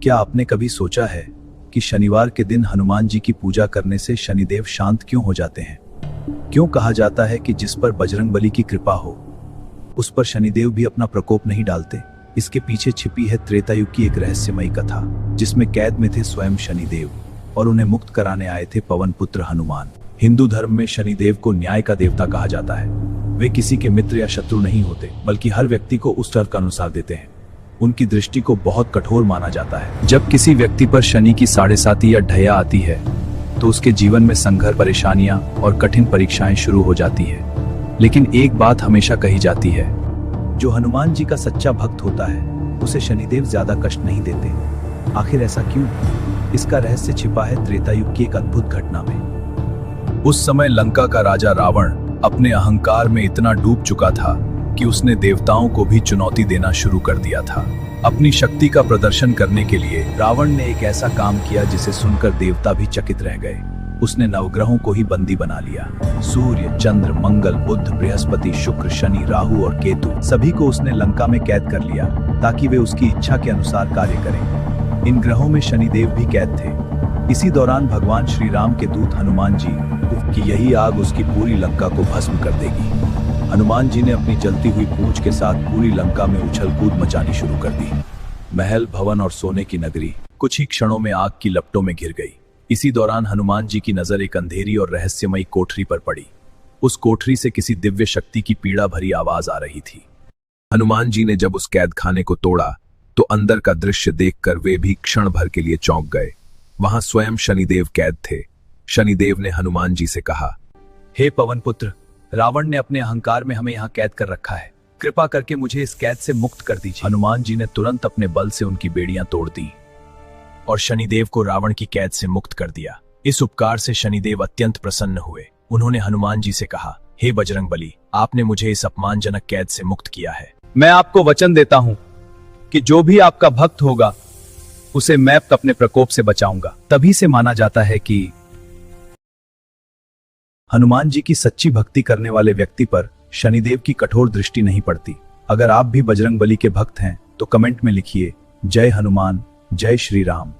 क्या आपने कभी सोचा है कि शनिवार के दिन हनुमान जी की पूजा करने से शनिदेव शांत क्यों हो जाते हैं? क्यों कहा जाता है कि जिस पर बजरंगबली की कृपा हो उस पर शनिदेव भी अपना प्रकोप नहीं डालते? इसके पीछे छिपी है त्रेता युग की एक रहस्यमयी कथा, जिसमें कैद में थे स्वयं शनिदेव और उन्हें मुक्त कराने आए थे पवन पुत्र हनुमान। हिंदू धर्म में शनिदेव को न्याय का देवता कहा जाता है। वे किसी के मित्र या शत्रु नहीं होते, बल्कि हर व्यक्ति को उस तर्क अनुसार देते हैं। उनकी दृष्टि को बहुत कठोर माना जाता है। जब किसी व्यक्ति पर शनि की 7.5 या ढैया आती है तो उसके जीवन में संघर्ष, परेशानियां और कठिन परीक्षाएं शुरू हो जाती है। लेकिन एक बात हमेशा कही जाती है, जो हनुमान जी का सच्चा भक्त होता है उसे शनिदेव ज्यादा कष्ट नहीं देते। आखिर ऐसा क्यों? इसका रहस्य छिपा है त्रेता युग की एक अद्भुत घटना में। उस समय लंका का राजा रावण अपने अहंकार में इतना डूब चुका था कि उसने देवताओं को भी चुनौती देना शुरू कर दिया था। अपनी शक्ति का प्रदर्शन करने के लिए रावण ने एक ऐसा काम किया जिसे सुनकर देवता भी चकित रह गए। उसने नवग्रहों को ही बंदी बना लिया। सूर्य, चंद्र, मंगल, बुध, बृहस्पति, शुक्र, शनि, राहु और केतु, सभी को उसने लंका में कैद कर लिया ताकि वे उसकी इच्छा के अनुसार कार्य करें। इन ग्रहों में शनिदेव भी कैद थे। इसी दौरान भगवान श्री राम के दूत हनुमान जी कि यही आग उसकी पूरी लंका को भस्म कर देगी। हनुमान जी ने अपनी जलती हुई पूंछ के साथ पूरी लंका में उछल कूद मचानी शुरू कर दी। महल, भवन और सोने की नगरी कुछ ही क्षणों में आग की लपटों में घिर गई। इसी दौरान हनुमान जी की नजर एक अंधेरी और रहस्यमयी कोठरी पर पड़ी। उस कोठरी से किसी दिव्य शक्ति की पीड़ा भरी आवाज आ रही थी। हनुमान जी ने जब उस कैद खाने को तोड़ा तो अंदर का दृश्य देखकर वे भी क्षण भर के लिए चौंक गए। वहां स्वयं शनिदेव कैद थे। शनिदेव ने हनुमान जी से कहा, हे पवन पुत्र, रावण ने अपने अहंकार में हमें यहाँ कैद कर रखा है। कृपा करके मुझे इस कैद से मुक्त कर दीजिए। हनुमान जी ने तुरंत अपने बल से उनकी बेड़ियां तोड़ दी और शनिदेव को रावण की कैद से मुक्त कर दिया। इस उपकार से शनिदेव अत्यंत प्रसन्न हुए। उन्होंने हनुमान जी से कहा, हे बजरंगबली, आपने मुझे इस अपमानजनक कैद से मुक्त किया है। मैं आपको वचन देता हूं कि जो भी आपका भक्त होगा उसे मैं अपने प्रकोप से बचाऊंगा। तभी से माना जाता है कि हनुमान जी की सच्ची भक्ति करने वाले व्यक्ति पर शनिदेव की कठोर दृष्टि नहीं पड़ती। अगर आप भी बजरंगबली के भक्त हैं तो कमेंट में लिखिए, जय हनुमान, जय श्री राम।